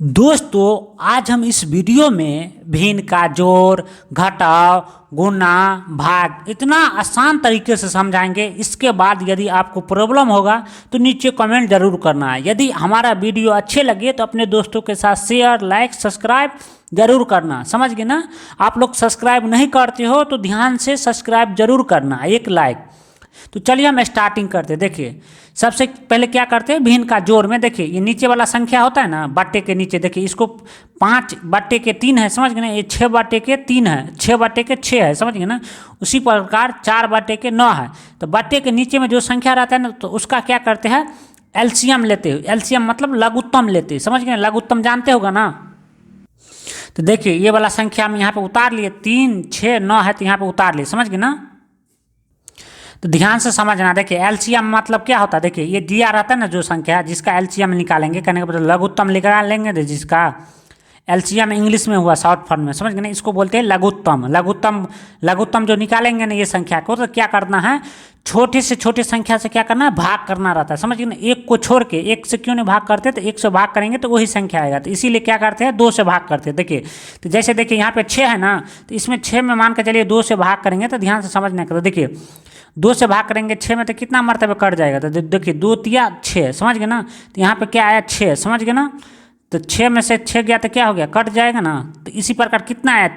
दोस्तों, आज हम इस वीडियो में भिन्न का जोड़, घटाव, गुणा, भाग इतना आसान तरीके से समझाएंगे। इसके बाद यदि आपको प्रॉब्लम होगा तो नीचे कमेंट जरूर करना है। यदि हमारा वीडियो अच्छे लगे तो अपने दोस्तों के साथ शेयर, लाइक, सब्सक्राइब जरूर करना। समझ गए ना? आप लोग सब्सक्राइब नहीं करते हो तो ध्यान से सब्सक्राइब जरूर करना, एक लाइक। तो चलिए हम स्टार्टिंग करते हैं। देखिए, सबसे पहले क्या करते हैं, भिन्न का जोड़ में देखिए ये नीचे वाला संख्या होता है ना, बट्टे के नीचे देखिए इसको 5/3 है। समझ गए ना? ये 6/3 है, 6/6 है। समझ गए ना? उसी प्रकार 4/9 है। तो बट्टे के नीचे में जो संख्या रहता है ना, तो उसका क्या करते हैं, एलसीएम लेते हैं। एलसीएम मतलब लघुत्तम लेते हैं। समझ गए? लघुत्तम जानते होगा ना? तो देखिए ये वाला संख्या हम यहाँ पे उतार लिए, 3, 6, 9 है तो यहाँ पे उतार लिए। समझ गए ना? तो ध्यान से समझना। देखिए एलसीएम मतलब क्या होता है, देखिए ये दिया रहता है ना जो संख्या, जिसका एलसीएम निकालेंगे, कहने का मतलब लघुत्तम निकाल लेंगे, जिसका एलसीएम इंग्लिश में हुआ शॉर्ट फॉर्म में। समझ गए ना? इसको बोलते हैं लघुत्तम। लघुत्तम जो निकालेंगे ना ये संख्या को, तो क्या करना है, छोटे से छोटे संख्या से क्या करना है, भाग करना रहता है। समझ गए ना? एक को छोड़ के, एक से क्यों नहीं भाग करते, तो एक से भाग करेंगे तो वही संख्या आएगा। तो इसीलिए क्या करते हैं, 2 से भाग करते हैं। देखिए तो जैसे देखिए यहाँ पे 6 है ना, तो इसमें 6 में मान के चलिए 2 से भाग करेंगे, तो ध्यान से समझने का। तो देखिए 2 से भाग करेंगे 6 में तो कितना मरतबे कट जाएगा, तो देखिए 2 तिया 6। समझ गए ना? तो यहाँ पे क्या आया, 6। समझ गए ना? तो 6 में से 6 गया तो क्या हो गया, कट जाएगा ना। तो इसी प्रकार कितना आया,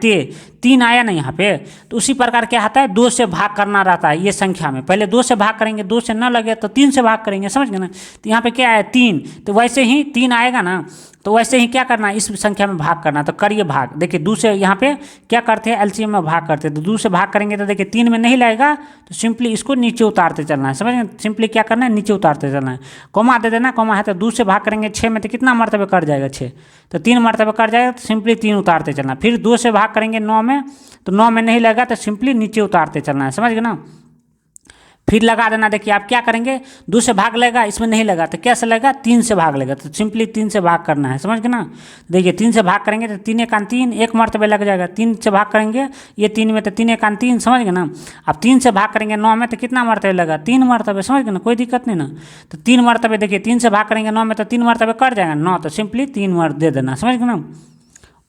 3 आया ना यहाँ पे। तो उसी प्रकार क्या आता है, 2 से भाग करना रहता है ये संख्या में। पहले 2 से भाग करेंगे, 2 से न लगे तो 3 से भाग करेंगे। समझ गए ना? तो यहाँ पे क्या आया, 3। तो वैसे ही 3 आएगा ना, तो वैसे ही क्या करना है, इस संख्या में भाग करना। तो करिए भाग। देखिए 2 से यहाँ पे क्या करते हैं, एलसीएम में भाग करते हैं। तो 2 से भाग करेंगे तो देखिए 3 में नहीं लगेगा, तो सिंपली इसको नीचे उतारते चलना है। समझ गए? सिंपली क्या करना है, नीचे उतारते चलना है। कॉमा दे देना, कॉमा है तो 2 से भाग करेंगे 6 में तो कितना मरतबे कट जाएगा, 6। तो 3 मरतबे कट जाएगा, तो सिंपली 3 उतारते चलना। फिर 2 से भाग करेंगे 9 में, तो 9 में नहीं लगा तो सिंपली नीचे उतारते चलना है। समझ गए ना? फिर लगा देना। देखिए आप क्या करेंगे, 2 से भाग लेगा, इसमें नहीं लगा तो कैसे लगेगा, 3 से भाग लेगा, तो सिंपली 3 से भाग करना है। समझ गए ना? देखिए 3 से भाग करेंगे तो 3 × 3 1 मरतबे लग जाएगा। 3 से भाग करेंगे ये 3 में तो 3 × 3। समझ गए ना? अब 3 से भाग करेंगे 9 में तो कितना मरतबे लगा, 3 मरतबे। समझ गए ना? कोई दिक्कत नहीं ना। तो 3 मरतबे, देखिए 3 से भाग करेंगे 9 में तो 3 मरतबे कट जाएगा 9, तो सिंपली 3 मर दे देना। समझ गए ना?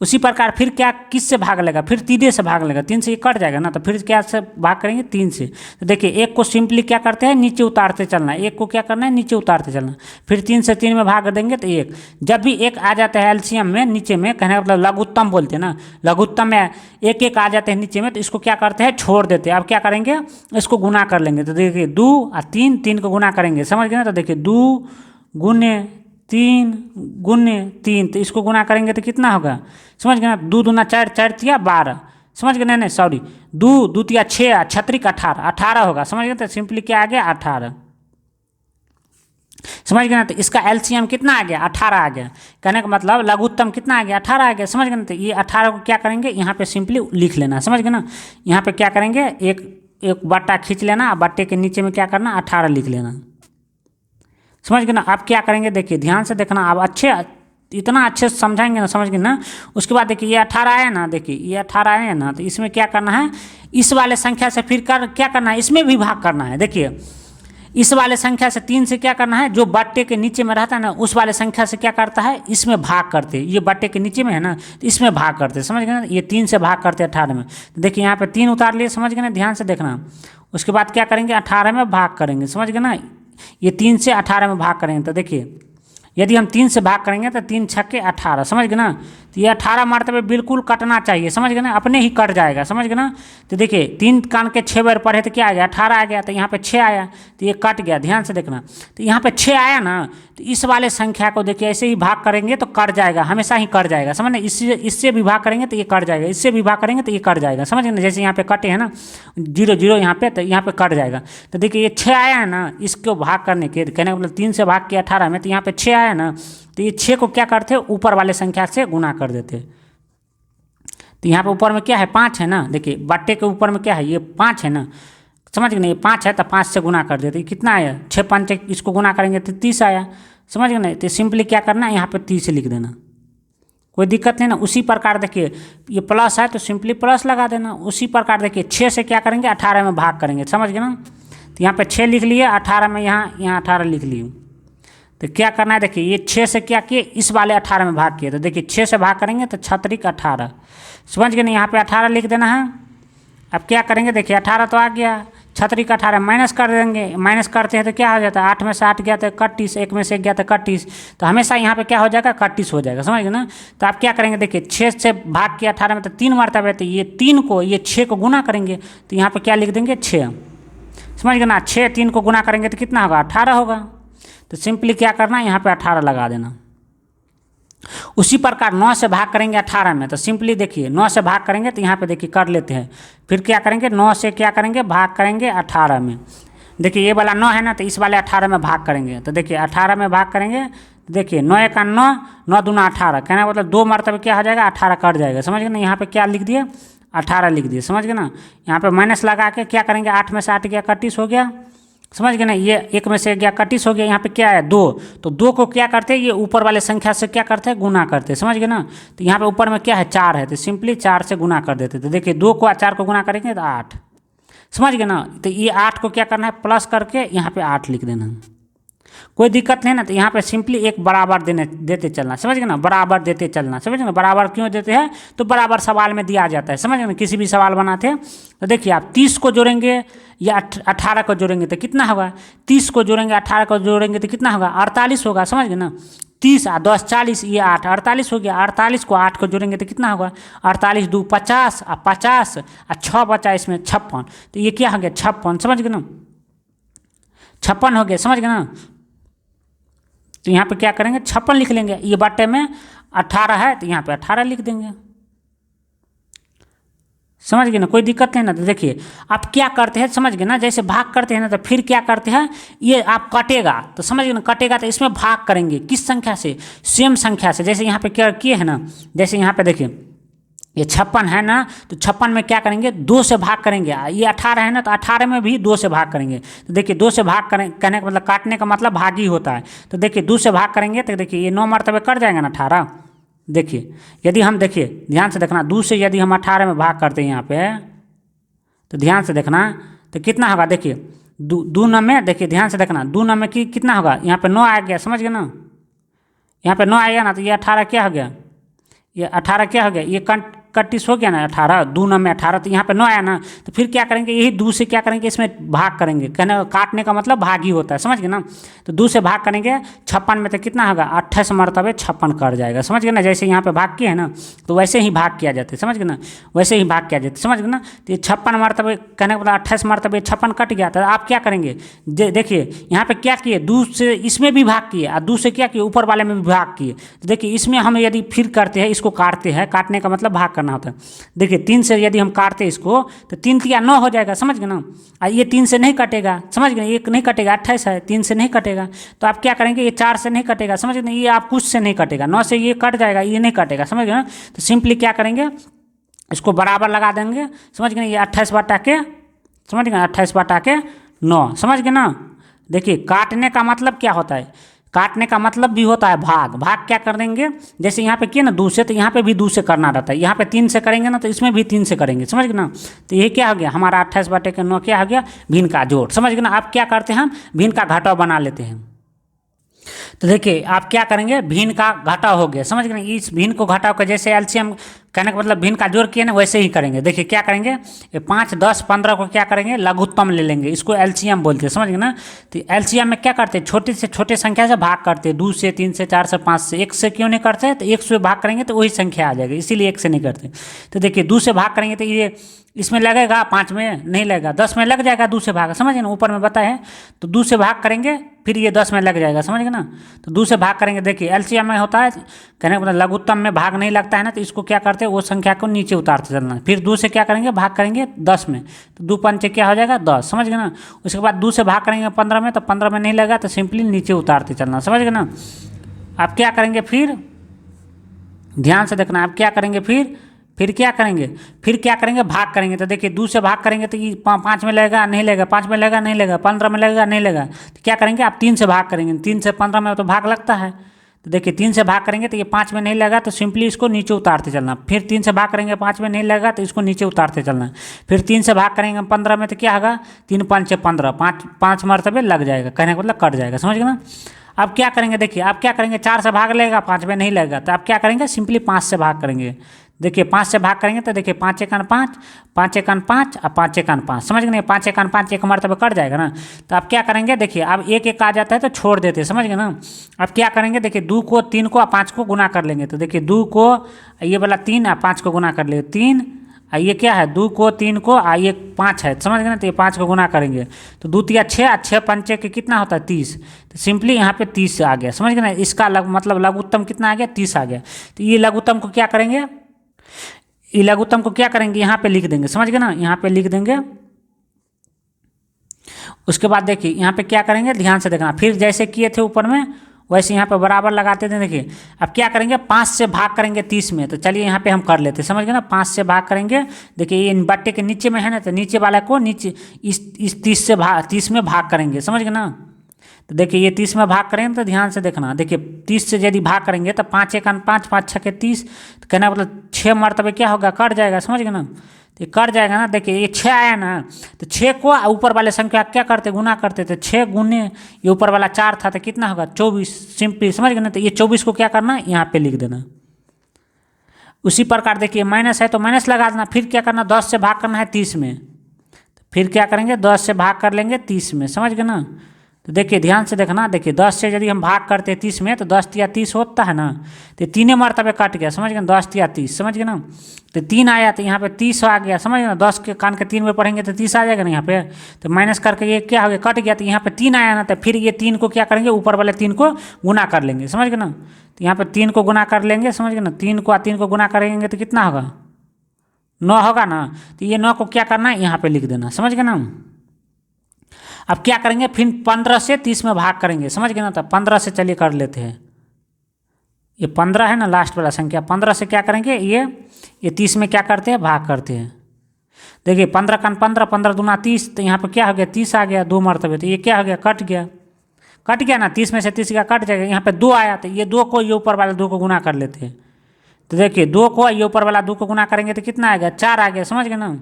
उसी प्रकार फिर क्या, किस से भाग लेगा, फिर 3 से भाग लेगा, 3 से ये कट जाएगा ना, तो फिर क्या से भाग करेंगे, 3 से। तो देखिए एक को सिंपली क्या करते हैं, नीचे उतारते चलना है। एक को क्या करना है, नीचे उतारते चलना। फिर 3 से 3 में भाग देंगे तो 1। जब भी 1 आ जाता है एलसीएम में नीचे में, कहने का मतलब लघुत्तम बोलते हैं ना, लघुत्तम में 1 आ जाते हैं नीचे में, तो इसको क्या करते हैं, छोड़ देते हैं। अब क्या करेंगे, इसको गुना कर लेंगे। तो देखिए 2 और 3 को गुना करेंगे। समझ गए ना? तो देखिए 2 × 3 × 3, तो इसको गुना करेंगे तो कितना होगा, समझ गए ना? 2 दूना 4, 4 तिया 12। समझ गए? नहीं सॉरी, 2 तिया 6, 6 18, 18 होगा। समझ गए? तो सिंपली क्या आ गया, 18। समझ गए ना? तो इसका एलसीएम कितना आ गया, 18 आ गया। कहने का मतलब लघुत्तम कितना आ गया, 18 आ गया। समझ गए ना? तो ये 18 को क्या करेंगे, यहाँ पे सिंपली लिख लेना। समझ गए ना? यहाँ पे क्या करेंगे, एक बट्टा खींच लेना, बट्टे के नीचे में क्या करना, 18 लिख लेना। समझ गए ना? आप क्या करेंगे, देखिए ध्यान से देखना। आप इतना अच्छे से समझाएंगे ना, समझ गए ना? उसके बाद देखिए ये 18 आया ना, देखिए ये 18 आया ना, तो इसमें क्या करना है, इस वाले संख्या से फिर क्या करना है, इसमें भी भाग करना है। देखिए इस वाले संख्या से 3 से क्या करना है, जो बट्टे के नीचे में रहता है ना, उस वाले संख्या से क्या करता है, इसमें भाग करते। ये बट्टे के नीचे में है ना, तो इसमें भाग करते। समझ गए ना? ये 3 से भाग करते 18 में। तो देखिए यहाँ पे 3 उतार लिए। समझ गए ना? ध्यान से देखना। उसके बाद क्या करेंगे, 18 में भाग करेंगे। समझ गए ना? ये 3 से 18 में भाग करेंगे। तो देखिए यदि हम 3 से भाग करेंगे तो 3 छक्के 18। समझ गए ना? तो ये 18 मरतबे बिल्कुल कटना चाहिए। समझ गए ना? अपने ही कट जाएगा। समझ गए ना? तो देखिए 3 कान के 6 बार पढ़े तो क्या आ गया, 18 आ गया। तो यहाँ पे 6 आया, तो ये कट गया। ध्यान से देखना। तो यहाँ पे 6 आया ना, तो इस वाले संख्या को देखिए ऐसे ही भाग करेंगे तो कट जाएगा, हमेशा ही कट जाएगा। समझ ना? इससे भी भाग करेंगे तो ये कट जाएगा, इससे भी भाग करेंगे तो ये कट जाएगा। समझ गए ना? जैसे यहाँ पे कटे हैं ना 0 0 यहाँ पे, तो यहाँ पे कट जाएगा। तो देखिए ये 6 आया है ना, इसको भाग करने के, कहने का मतलब 3 से भाग के 18 में, तो यहाँ पे 6 आया ना, तो ये 6 को क्या करते, ऊपर वाले संख्या से गुना कर देते। तो यहाँ पे ऊपर में क्या है, 5 है ना। देखिए बट्टे के ऊपर में क्या है, ये 5 है ना। समझ गए ना? ये 5 है तो 5 से गुना कर देते। कितना आया, 6 5 इसको गुना करेंगे तो 30 आया। समझ गए ना? तो सिंपली क्या करना है, यहाँ पे 30 लिख देना, कोई दिक्कत नहीं ना। उसी प्रकार देखिए ये प्लस है तो सिंपली प्लस लगा देना। उसी प्रकार देखिए 6 से क्या करेंगे, 18 में भाग करेंगे। समझ गए ना? तो यहाँ पे 6 लिख लिए, 18 में यहाँ 18 लिख लिए। तो क्या करना है, देखिए ये 6 से क्या किए, इस वाले 18 में भाग किए, तो देखिए 6 से भाग करेंगे तो 6 18, समझ गए नहीं, यहाँ पे 18 लिख देना है। अब क्या करेंगे, देखिए 18 तो आ गया, 6 18 माइनस कर देंगे, माइनस करते हैं तो क्या हो जाता है, 8 में से 8 गया तो 31, 1 में से 1 गया तो 31, तो हमेशा यहाँ पे क्या हो जाएगा, 31 हो जाएगा, समझ गए ना। तो आप क्या करेंगे, देखिए 6 से भाग किया 18 में तो 3 मरतबा है, तो ये 3 को ये 6 को गुना करेंगे, तो यहाँ पे क्या लिख देंगे 6, समझ गए ना। 6 3 को गुना करेंगे तो कितना होगा, 18 होगा। तो सिंपली क्या करना है, यहाँ पे 18 लगा देना। उसी प्रकार 9 से भाग करेंगे 18 में, तो सिंपली देखिए 9 से भाग करेंगे तो यहाँ पे देखिए कर लेते हैं, फिर क्या करेंगे 9 से क्या करेंगे, भाग करेंगे 18 में। देखिए ये वाला 9 है ना, तो इस वाले 18 में भाग करेंगे, तो देखिए 18 में भाग करेंगे, देखिए 9 1 9, 9 2 18, कहना मतलब 2 मरतबे क्या हो जाएगा, 18 कट जाएगा, समझ गए ना। यहाँ पे क्या लिख दिए, 18 लिख दिए, समझ गए ना। यहाँ पे माइनस लगा के क्या करेंगे, 8 में से 8 गया 31 हो गया, समझ गए ना। ये 1 में से गया 31 हो गया, यहाँ पे क्या है 2, तो 2 को क्या करते हैं, ये ऊपर वाले संख्या से क्या करते हैं, गुना करते हैं, समझ गए ना। तो यहाँ पे ऊपर में क्या है 4 है, तो सिंपली 4 से गुना कर देते, तो देखिए 2 को 4 को गुना करेंगे तो 8, समझ गए ना। तो ये 8 को क्या करना है, प्लस करके यहाँ पे 8 लिख देना, कोई दिक्कत नहीं ना। तो यहाँ पे सिंपली एक बराबर देते चलना, समझ गए ना, बराबर देते चलना, समझ गए ना। बराबर क्यों देते हैं, तो बराबर सवाल में दिया जाता है, समझ गए ना। किसी भी सवाल बनाते हैं तो देखिए आप 30 को जोड़ेंगे या 18 को जोड़ेंगे तो कितना होगा, 30 को जोड़ेंगे 18 को जोड़ेंगे तो कितना होगा, 48 होगा, समझ गए ना। 30 और 10 40, ये 8 48 हो गया, 48 को 8 को जोड़ेंगे तो कितना होगा, 48 2 50 और 50 और 6 बचा इसमें 56, तो ये क्या हो गया 56, समझ गए ना, 56 हो गया, समझ गए ना। तो यहाँ पे क्या करेंगे 56 लिख लेंगे, ये बट्टे में 18 है तो यहाँ पे 18 लिख देंगे, समझ गए ना, कोई दिक्कत नहीं ना। तो देखिए आप क्या करते हैं, समझ गए ना, जैसे भाग करते हैं ना तो फिर क्या करते हैं, ये आप कटेगा तो समझ गए ना, कटेगा तो इसमें भाग करेंगे किस संख्या से, सेम संख्या से। जैसे यहाँ पे क्या किए हैं ना, जैसे यहाँ पे देखिए ये 56 है ना, तो 56 में क्या करेंगे 2 से भाग करेंगे, ये 18 है ना, तो 18 में भी 2 से भाग करेंगे। तो देखिए 2 से भाग करें, कहने का मतलब काटने का मतलब भाग ही होता है। तो देखिए 2 से भाग करेंगे तो देखिए ये 9 मरतबे कट जाएगा ना 18। देखिए यदि हम देखिए ध्यान से देखना, 2 से यदि हम 18 में भाग करते हैं यहाँ पे, तो ध्यान से देखना तो कितना होगा, देखिए 2 9 में, देखिए ध्यान से देखना 2 9 में कितना होगा, यहाँ पे 9 आ गया, समझ गए ना। यहाँ पे 9 आएगा ना, तो ये 18 क्या हो गया, ये 18 क्या हो गया, ये 31 हो गया ना, 18 2 9 में 18, तो यहाँ पे 9 आया ना, तो फिर क्या करेंगे, यही 2 से क्या करेंगे, इसमें भाग करेंगे, कहने काटने का मतलब भाग ही होता है, समझ गए ना। तो 2 से भाग करेंगे 56 में तो कितना होगा, 28 मरतबे 56 कर जाएगा, समझ गए ना। जैसे यहाँ पे भाग किए है ना, तो वैसे ही भाग किया जाता है, समझ गए ना, वैसे ही भाग किया जाता है, समझ गए ना। तो ये 56 मरतबे, कहने का मतलब 28 मरतबे 56 कट गया, तो आप क्या करेंगे, देखिए यहाँ पे क्या किए, 2 से इसमें भी भाग किए और 2 से क्या किए, ऊपर वाले में भी भाग किए। तो देखिए इसमें हम यदि फिर करते हैं, इसको काटते हैं, काटने का मतलब भाग करना होता है। देखिए 3 से यदि हम काटते इसको तो 3 3 9 हो जाएगा, समझ गए ना। और ये 3 से नहीं कटेगा, समझ गए, ये नहीं कटेगा, 28 है, 3 से नहीं कटेगा, तो आप क्या करेंगे, ये 4 से नहीं कटेगा, समझ गए, ये आप कुछ से नहीं कटेगा, 9 से ये कट जाएगा, ये नहीं कटेगा, समझ गए ना। तो सिंपली क्या करेंगे, इसको बराबर लगा देंगे, समझ गए, ये 28 बटा के, समझ गए 28 बटा के 9, समझ गए ना। देखिए काटने का मतलब क्या होता है, काटने का मतलब भी होता है भाग। भाग क्या कर देंगे, जैसे यहाँ पे किए ना 2 से, तो यहाँ पे भी 2 से करना रहता है। यहाँ पे 3 से करेंगे ना, तो इसमें भी 3 से करेंगे, समझ गए ना। तो ये क्या हो गया, हमारा 28 बटे के 9 क्या हो गया, भिन्न का जोड़, समझ गए ना। आप क्या करते हैं, हम भिन्न का घटाव बना लेते हैं। तो देखिए आप क्या करेंगे, भिन्न का घटाव हो गया, समझ गए ना। इस भिन्न को घटाव का जैसे एलसीएम, कहने का मतलब भिन्न का जोड़ किए ना, वैसे ही करेंगे। देखिए क्या करेंगे, ये 5 10 15 को क्या करेंगे, लघुत्तम ले लेंगे, इसको एलसीएम बोलते हैं, समझ गए ना। तो एलसीएम में क्या करते हैं, छोटे से छोटे संख्या से भाग करते हैं, 2 से 3 से 4 से 5 से। 1 से क्यों नहीं करते हैं, तो 1 से भाग करेंगे तो वही संख्या आ जाएगी, इसीलिए 1 से नहीं करते। तो देखिए 2 से भाग करेंगे तो ये इसमें लगेगा, 5 में नहीं लगेगा, 10 में लग जाएगा, 2 से भाग, समझ गए ना, ऊपर में बताए हैं। तो 2 से भाग करेंगे फिर ये 10 में लग जाएगा, समझ गए ना। तो 2 से भाग करेंगे, देखिए एलसीएम में होता है, कहने का मतलब लघुत्तम में भाग नहीं लगता है ना, तो इसको क्या करते हैं, वो संख्या को नीचे उतारते चलना। फिर 2 से क्या करेंगे, भाग करेंगे 10 में, तो 2 पंचे क्या हो जाएगा 10, समझ गए ना। उसके बाद 2 से भाग करेंगे 15 में, तो 15 में नहीं लगा तो सिंपली नीचे उतारते चलना, समझ गए ना। आप क्या करेंगे, फिर ध्यान से देखना, आप क्या करेंगे, फिर क्या करेंगे, फिर क्या करेंगे, भाग करेंगे। तो देखिए 2 से भाग करेंगे तो ये 5 में लगेगा, नहीं लगेगा, 5 में लगेगा, नहीं लगेगा, 15 में लगेगा, नहीं लगेगा। तो क्या करेंगे, आप 3 से भाग करेंगे, 3 से 15 में तो भाग लगता है। तो देखिए 3 से भाग करेंगे तो ये 5 में नहीं लगा, तो सिंपली इसको नीचे उतारते चलना। फिर 3 से भाग करेंगे, 5 में नहीं लगा, तो इसको नीचे उतारते चलना। फिर 3 से भाग करेंगे 15 में, तो क्या होगा, 3 5 15, 5 मरतबे लग जाएगा, कहने का मतलब कट जाएगा, समझ गए ना। अब क्या करेंगे देखिए, अब क्या करेंगे, 4 से भाग लेगा, 5 में नहीं लगेगा, तो अब क्या करेंगे, सिंपली 5 से भाग करेंगे। देखिए 5 से भाग करेंगे तो देखिए 5 एकन 5, 5 एकन 5 और 5 एकन 5, समझ गए, 5 एकन 5 एक मरतबे कट जाएगा ना। तो अब क्या करेंगे देखिए, अब एक एक आ जाता है तो छोड़ देते हैं, समझ गए ना। अब क्या करेंगे देखिए, 2 को 3 को और 5 को गुना कर लेंगे, तो देखिए 2 को ये वाला 3 और 5 को गुना कर लेंगे, 3 ये क्या है, 2 को 3 को ये 5 है, समझ गए ना। तो ये 5 को गुना करेंगे तो 2 तिया 6, 6 पंचे के कितना होता है 30, तो सिंपली यहाँ पे 30 आ गया, समझ गए ना। इसका मतलब लघुत्तम कितना आ गया, 30 आ गया। तो ये लघुत्तम को क्या करेंगे, ये लघुत्तम को क्या करेंगे, यहाँ पे लिख देंगे, समझ गए ना, यहाँ पे लिख देंगे। उसके बाद देखिए यहाँ पे क्या करेंगे, ध्यान से देखना, फिर जैसे किए थे ऊपर में वैसे यहाँ पे बराबर लगाते थे। देखिए अब क्या करेंगे, 5 से भाग करेंगे 30 में, तो चलिए यहाँ पे हम कर लेते हैं, समझ गए ना। 5 से भाग करेंगे, देखिए ये बट्टे के नीचे में है ना, तो नीचे वाला को नीचे इस 30 में भाग करेंगे, समझ गए ना। तो देखिए ये 30 में भाग करेंगे तो ध्यान से देखना, देखिए 30 से यदि भाग करेंगे तो 5 एकन 5, 5 छके 30, तो कहना मतलब 6 मरतबे क्या होगा, कट जाएगा, समझ गए ना। तो कट जाएगा ना, देखिए ये 6 आया ना, तो 6 को ऊपर वाले संख्या क्या करते, गुना करते थे, 6 गुने ये ऊपर वाला 4 था तो कितना होगा 24, सिंपली, समझ गए ना। तो ये 24 को क्या करना, यहाँ पे लिख देना। उसी प्रकार देखिए माइनस है तो माइनस लगा देना, फिर क्या करना, 10 से भाग करना है 30 में, तो फिर क्या करेंगे, 10 से भाग कर लेंगे 30 में, समझ गए ना। तो देखिए ध्यान से देखना, देखिए 10 से यदि हम भाग करते हैं 30 में, तो 10 तिया 30 होता है ना, तो 3 मरतबे कट गया, समझ गए, 10 तिया 30, समझ गए ना। तो 3 आया तो यहाँ पे 30 आ गया, समझ गए ना। 10 के कान के 3 में पढ़ेंगे तो 30 आ जाएगा ना यहाँ पे, तो माइनस करके ये क्या हो गया, कट गया, तो यहाँ पे 3 आया ना, तो फिर ये 3 को क्या करेंगे, ऊपर वाले 3 को गुना कर लेंगे, समझ गए ना। तो यहाँ पे 3 को गुना कर लेंगे, समझ गए ना, 3 को गुना करेंगे तो कितना होगा, 9 होगा ना। तो ये 9 को क्या करना है, यहाँ पे लिख देना, समझ गए ना। अब क्या करेंगे, फिर 15 से 30 में भाग करेंगे, समझ गए ना। तो 15 से चलिए कर लेते हैं, ये 15 है ना लास्ट वाला संख्या, 15 से क्या करेंगे, ये 30 में क्या करते हैं, भाग करते हैं। देखिए 15 का 15, 15 दूना 30, तो यहाँ पे क्या हो गया, 30 आ गया 2 मरतबे, तो ये क्या हो गया, कट गया ना, 30 में से 30 का कट जाएगा। यहाँ पे 2 आया, तो ये 2 को ये ऊपर वाला 2 को गुना कर लेते हैं। तो देखिए 2 को ये ऊपर वाला 2 को गुना करेंगे तो कितना आएगा, 4 आ गया, समझ गए ना।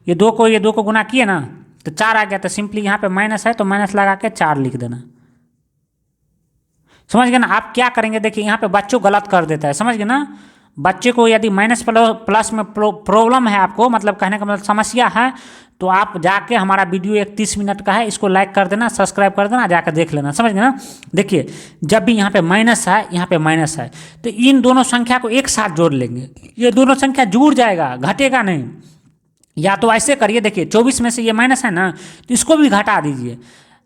ये 2 को गुना किए ना, तो 4 आ गया, तो सिंपली यहाँ पे माइनस है तो माइनस लगा के 4 लिख देना, समझ गए ना। आप क्या करेंगे, देखिए यहाँ पे बच्चों गलत कर देता है, समझ गए ना। बच्चे को यदि माइनस प्लस में प्रॉब्लम है आपको, मतलब कहने का मतलब समस्या है, तो आप जाके हमारा वीडियो 30 मिनट का है, इसको लाइक कर देना, सब्सक्राइब कर देना, जाकर देख लेना, समझ गए ना। देखिए जब भी यहाँ पे माइनस है, यहाँ पे माइनस है, तो इन दोनों संख्या को एक साथ जोड़ लेंगे, ये दोनों संख्या जुड़ जाएगा, घटेगा नहीं। या तो ऐसे करिए, देखिए 24 में से ये माइनस है ना, तो इसको भी घटा दीजिए।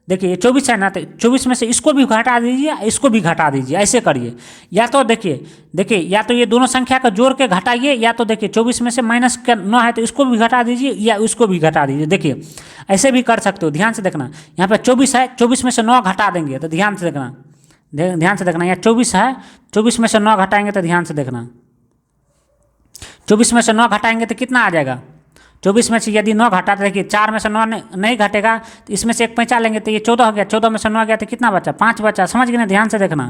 देखिए ये 24 है ना, तो 24 में से इसको भी घटा दीजिए, इसको भी घटा दीजिए, ऐसे करिए। या तो देखिए या तो ये दोनों संख्या को जोड़ के घटाइए, या तो देखिए 24 में से माइनस का 9 है तो इसको भी घटा दीजिए या उसको भी घटा दीजिए। देखिए ऐसे भी कर सकते हो, ध्यान से देखना। यहाँ पे 24 है, 24 में से 9 घटा देंगे, तो ध्यान से देखना, यहाँ 24 है, 24 में से 9 घटाएंगे तो ध्यान से देखना, 24 में से 9 घटाएंगे तो कितना आ जाएगा, 24 में से यदि 9 घटा, तो देखिए 4 में से 9 नहीं घटेगा, तो इसमें से एक पैंचा लेंगे तो ये 14 हो गया, 14 में से 9 गया तो कितना बचा, 5 बचा, समझ गए ना। ध्यान से देखना,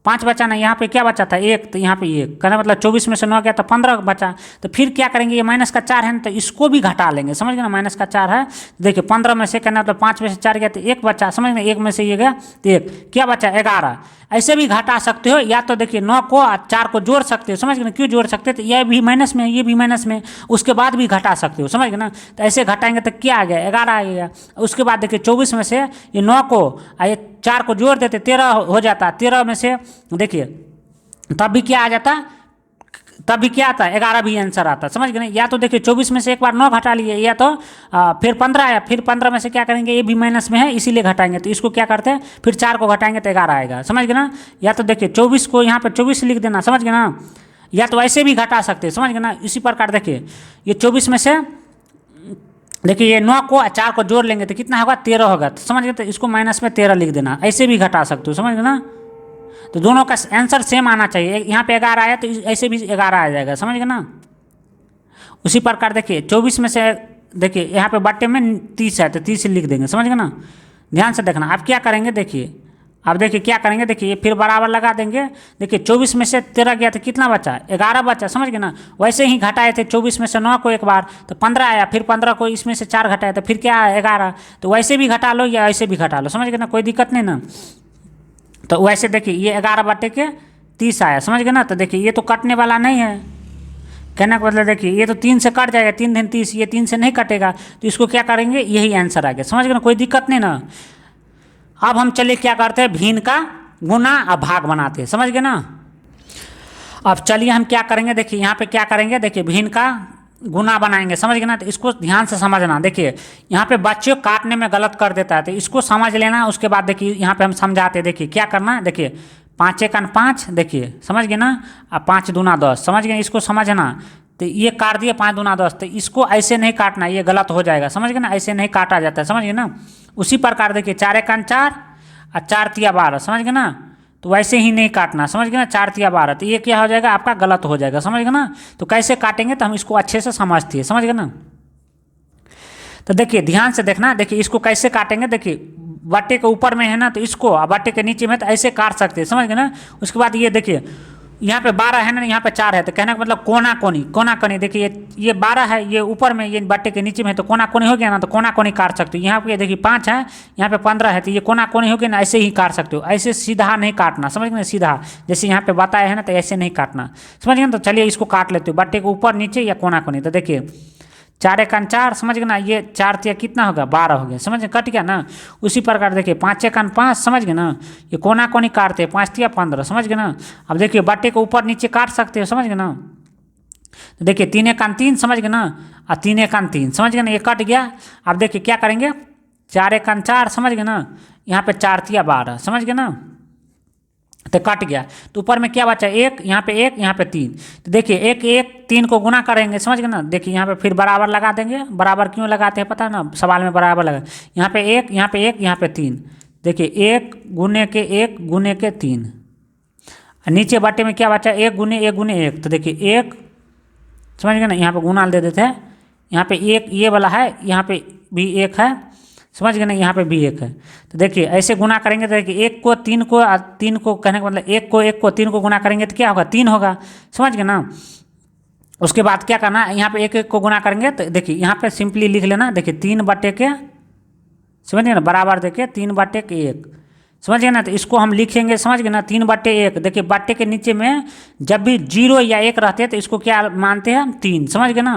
5 बचा ना, यहाँ पे क्या बचा था, 1, तो यहाँ पे 1, कहना मतलब 24 में से 9 गया तो 15 बचा। तो फिर क्या करेंगे, ये माइनस का 4 है ना, तो इसको भी घटा लेंगे, समझ गए ना। माइनस का 4 है, तो देखिए 15 में से कहना मतलब 5 में से 4 गया तो 1 बचा, समझ गए, 1 में से ये गया तो 1, क्या बचा 11। ऐसे भी घटा सकते हो, या तो देखिए 9 को 4 को जोड़ सकते हो, समझ गए ना। क्यों जोड़ सकते हो, तो ये भी माइनस में, ये भी माइनस में, उसके बाद भी घटा सकते हो, समझ गए ना। तो ऐसे घटाएंगे तो क्या आ गया, 11 आ गया। उसके बाद देखिए 24 में से ये 9 को ये 4 को जोड़ देते, 13 हो जाता, 13 में से देखिए तब भी क्या आ जाता, तब भी क्या आता, 11 भी आंसर आता, समझ गए ना। या तो देखिए 24 में से एक बार 9 घटा लिए, या तो फिर 15 आया, फिर 15 में से क्या करेंगे, ये भी माइनस में है इसीलिए घटाएंगे, तो इसको क्या करते हैं, फिर 4 को घटाएंगे तो 11 आएगा, समझ गए ना। या तो देखिए 24 को यहाँ पर 24 लिख देना, समझ गए ना। या तो ऐसे भी घटा सकते हैं, समझ गए ना। इसी प्रकार देखिए ये 24 में से देखिए ये 9 को 4 को जोड़ लेंगे तो कितना होगा, 13 होगा, तो समझ गए। तो इसको माइनस में 13 लिख देना, ऐसे भी घटा सकते हो, समझ गए ना। तो दोनों का आंसर सेम आना चाहिए, यहाँ पे 11 आया तो ऐसे भी 11 आ जाएगा, समझ गए ना। उसी प्रकार देखिए 24 में से देखिए यहाँ पे बट्टे में 30 है तो 30 लिख देंगे, समझ गए ना। ध्यान से देखना, आप क्या करेंगे, देखिए अब देखिए क्या करेंगे, देखिए फिर बराबर लगा देंगे। देखिए 24 में से 13 गया तो कितना बचा, 11 बचा, समझ गए ना। वैसे ही घटाए थे 24 में से 9 को एक बार तो 15 आया, फिर 15 को इसमें से 4 घटाया तो फिर क्या आया, 11। तो वैसे भी घटा लो या ऐसे भी घटा लो, समझ गए ना, कोई दिक्कत नहीं ना। तो वैसे देखिए ये 11/30 आया, समझ गए ना। तो देखिए ये तो कटने वाला नहीं है, कहने का मतलब देखिए ये तो 3 से कट जाएगा, 3 दिन 30, ये 3 से नहीं कटेगा, तो इसको क्या करेंगे, यही आंसर आ गया, समझ गए ना, कोई दिक्कत नहीं ना। अब हम चलिए क्या करते हैं, भिन्न का गुना और भाग बनाते हैं, समझ गए ना। अब चलिए हम क्या करेंगे, देखिए यहाँ पे क्या करेंगे, देखिए भिन्न का गुना बनाएंगे, समझ गए ना। तो इसको ध्यान से समझना, देखिए यहाँ पे बच्चे काटने में गलत कर देता है, तो इसको समझ लेना। उसके बाद देखिए यहाँ पे हम समझाते हैं, देखिए क्या करना है, देखिए 5 एकन 5, देखिए समझ गए ना, अब 5 दूना 10, समझ गए, इसको समझना। तो ये काट दिए 5 दूना 10, तो इसको ऐसे नहीं काटना, ये गलत हो जाएगा, समझ गए ना, ऐसे नहीं काटा जाता है, समझ गए ना। उसी प्रकार देखिए 4 एकन 4 और 4 तिया 12, समझ गए ना, तो वैसे ही नहीं काटना, समझ गए ना, 4 तिया 12, तो ये क्या हो जाएगा, आपका गलत हो जाएगा, समझ गए ना। तो कैसे काटेंगे, तो हम इसको अच्छे से समझते हैं, समझ गए ना। तो देखिए ध्यान से देखना, देखिए इसको कैसे काटेंगे, देखिए बट्टे के ऊपर में है ना, तो इसको, और बट्टे के नीचे में तो ऐसे काट सकते हैं, समझ गए ना। उसके बाद ये देखिए यहाँ पे 12 है ना, यहाँ पे 4 है, तो कहने का मतलब कोना कोनी, कोना कोनी, देखिए ये 12 है, ये ऊपर में, ये बट्टे के नीचे में है, तो कोना कोनी हो गया ना, तो कोना कोनी काट सकते हो। यहाँ पे देखिए 5 है, यहाँ पे 15 है, तो ये कोना कोनी हो गया ना, ऐसे ही काट सकते हो, ऐसे सीधा नहीं काटना, समझ गए ना, सीधा जैसे यहाँ पे बताया है ना, तो ऐसे नहीं काटना, समझ गए ना। तो चलिए इसको काट लेते हो, बट्टे के ऊपर नीचे या कोना कोनी। तो देखिए 4 एकन 4, समझ गए ना, ये 4 तिया कितना होगा, 12 हो गया, समझ गए, कट गया ना। उसी प्रकार देखिए 5 एकन 5, समझ गए ना, ये कोना कोनी काटते हैं, 5 तिया 15, समझ गए ना। अब देखिए बट्टे को ऊपर नीचे काट सकते हो, समझ गए ना। तो देखिए 3 एकन 3, समझ गए ना, और 3 एकन 3, समझ गए ना, ये कट गया। अब देखिए क्या करेंगे, 4 एकन 4, समझ गए ना, यहाँ पे 4 तिया 12, समझ गए ना, तो कट गया। तो ऊपर में क्या बचा, 1, यहाँ पे 1, यहाँ पे 3। तो देखिए 1 1 3 को गुना करेंगे, समझ गए ना। देखिए यहाँ पे फिर बराबर लगा देंगे, बराबर क्यों लगाते हैं पता है ना, सवाल में बराबर लगा, यहाँ पे 1, यहाँ पे 1, यहाँ पे 3। देखिए 1 गुने के 1 गुने के 3, नीचे बट्टे में क्या बचा, 1 गुने 1 गुने 1। तो देखिए 1, समझ गए ना, यहाँ पे गुना दे देते हैं, यहाँ पे 1 ये वाला है, यहाँ पे भी 1 है, समझ गए ना, यहाँ पे भी 1 है। तो देखिए ऐसे गुना करेंगे, तो देखिए 1 को 3 को, 3 को कहने का मतलब 1 को 3 को गुना करेंगे तो क्या होगा, 3 होगा, समझ गए ना। उसके बाद क्या करना है, यहाँ पे 1 1 को गुना करेंगे, तो देखिए यहाँ पे सिंपली लिख लेना, देखिए 3 बटे के, समझ गए ना, बराबर देखिए 3 बटे के 1, समझ गए ना। तो इसको हम लिखेंगे, समझ गए ना, 3 बटे 1। देखिए बट्टे के नीचे में जब भी 0 या 1 रहते हैं तो इसको क्या मानते हैं हम, 3, समझ गए ना।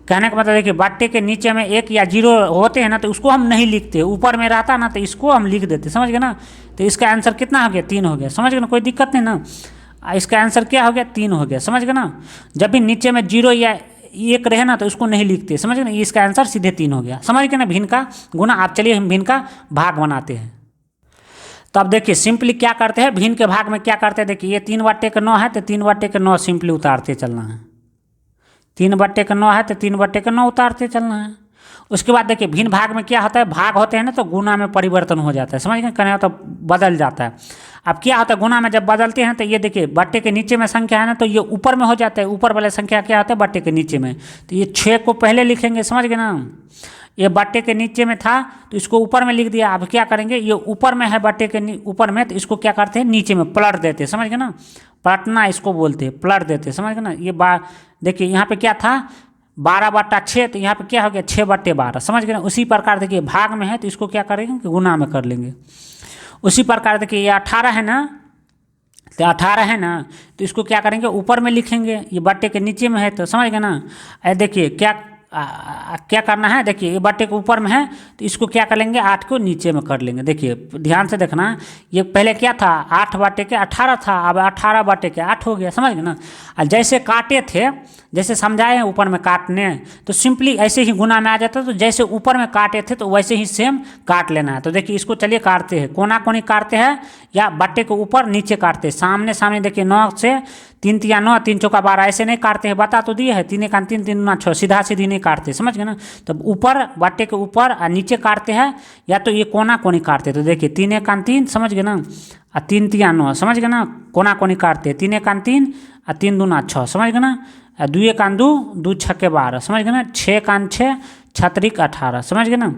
कहने का मतलब देखिए बट्टे के नीचे में 1 या 0 होते हैं ना, तो उसको हम नहीं लिखते, ऊपर में रहता ना तो इसको हम लिख देते, समझ गए ना। तो इसका आंसर कितना हो गया, 3 हो गया, समझ गए ना, कोई दिक्कत नहीं ना। इसका आंसर क्या हो गया, 3 हो गया, समझ गए ना। जब भी नीचे में 0 या 1 रहे ना तो उसको नहीं लिखते, समझ गए ना, इसका आंसर सीधे 3 हो गया, समझ गए ना, भिन्न का गुना। आप चलिए हम भिन्न का भाग बनाते हैं। तो अब देखिए सिंपली क्या करते हैं, भिन्न के भाग में क्या करते हैं, देखिए ये 3 बट्टे के 9 है, तो 3 बट्टे के 9 सिंपली उतारते चलना है। 3 बट्टे का 9 है, तो 3 बट्टे का 9 उतारते चलना है। उसके बाद देखिए भिन्न भाग में क्या होता है, भाग होते हैं ना तो गुना में परिवर्तन हो जाता है, समझ गए, कहने तो बदल जाता है। अब क्या होता है, गुना में जब बदलते हैं तो ये देखिए बट्टे के नीचे में संख्या है ना, तो ये ऊपर में हो जाता है, ऊपर वाले संख्या क्या होता है, बट्टे के नीचे में। तो ये 6 को पहले लिखेंगे, समझ गए ना, ये बट्टे के नीचे में था तो इसको ऊपर में लिख दिया। अब क्या करेंगे, ये ऊपर में है बट्टे के ऊपर में, तो इसको क्या करते हैं, नीचे में पलट देते हैं, समझ गए ना, पलटना इसको बोलते हैं, पलट देते हैं, समझ गए ना। ये देखिए यहाँ पे क्या था, 12/6, तो यहाँ पे क्या हो गया, 6/12, समझ गए ना। उसी प्रकार देखिए भाग में है तो इसको क्या करेंगे कि गुना में कर लेंगे। उसी प्रकार देखिए ये 18 है ना, तो 18 है ना, तो इसको क्या करेंगे, ऊपर में लिखेंगे, ये बट्टे के नीचे में है, तो समझ गए ना। देखिए क्या क्या करना है, देखिए ये बट्टे के ऊपर में है तो इसको क्या कर लेंगे, 8 को नीचे में कर लेंगे। देखिए ध्यान से देखना, ये पहले क्या था, 8/18 था, अब 18/8 हो गया, समझ गए ना। और जैसे काटे थे, जैसे समझाए हैं ऊपर में काटने, तो सिंपली ऐसे ही गुना में आ जाता है, तो जैसे ऊपर में काटे थे तो वैसे ही सेम काट लेना है। तो देखिए इसको चलिए काटते हैं, कोना कोनी काटते हैं या बट्टे के ऊपर नीचे काटते हैं, सामने सामने। देखिए 9 से 3 तिया 9, 3 चौका 12, ऐसे नहीं काटते हैं, बता तो दिए है, 3 1 3 3 दूना 6, सीधा सीधी नहीं काटते, समझ गए ना। तो ऊपर बट्टे के ऊपर और नीचे काटते हैं, या तो ये कोना कोनी काटते। तो देखिए 3 1 3, समझ गए ना, और 3 तिया 9, समझ गए ना, कोना कोनी काटते हैं, 3 1 3 और 3 दूना 6, समझ गए ना, 2 1 2, 2 6 12, समझ गए ना, 6 1 6, 6 18, समझ गए ना,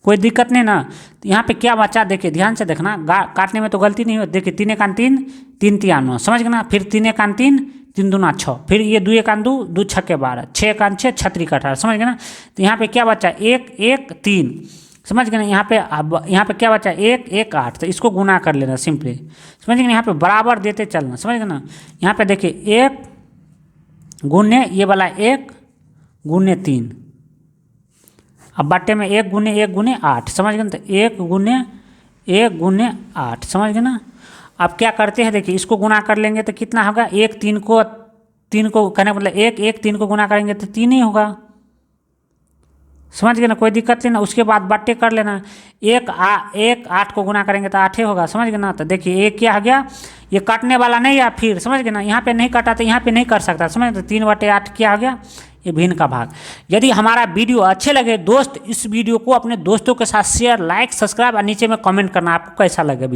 कोई दिक्कत नहीं ना। तो यहाँ पे क्या बचा, देखिए ध्यान से देखना, काटने में तो गलती नहीं हो। देखिए 3 1 3, 3 तिया 9, समझ गए ना, फिर 3 1 3, 3 दूना 6, फिर ये 2 1 2, 2 6 12, 6 1 6, 6 18, समझ गए ना। तो यहाँ पे क्या बचा, 1 1 3, समझ गए ना। यहाँ पे अब यहाँ पे क्या बचा, 1 1 8, तो इसको गुना कर लेना सिंपली, समझ गए ना। यहाँ पे बराबर देते चलना, समझ गए ना। यहाँ पे देखिए 1 गुने ये वाला 1 गुने 3, अब बट्टे में 1 गुने 8, समझ गए ना। तो 1 गुने 8, समझ गए ना। अब क्या करते हैं, देखिए इसको गुना कर लेंगे तो कितना होगा, 1 3 को कहने का मतलब 1 1 3 को गुना करेंगे तो 3 ही होगा, समझ गए ना। कोई दिक्कत नहीं ना। उसके बाद बट्टे कर लेना, 1 8 को गुना करेंगे तो 8 ही होगा, समझ गए ना। तो देखिए ये क्या हो गया, ये कटने वाला नहीं है, फिर समझ गए ना। यहाँ पे नहीं कटा तो यहाँ पे नहीं कर सकता, समझ गए। तो 3/8 क्या हो गया, ये भिन्न का भाग। यदि हमारा वीडियो अच्छे लगे दोस्त, इस वीडियो को अपने दोस्तों के साथ शेयर, लाइक, सब्सक्राइब और नीचे में कमेंट करना आपको कैसा लगे वीडियो।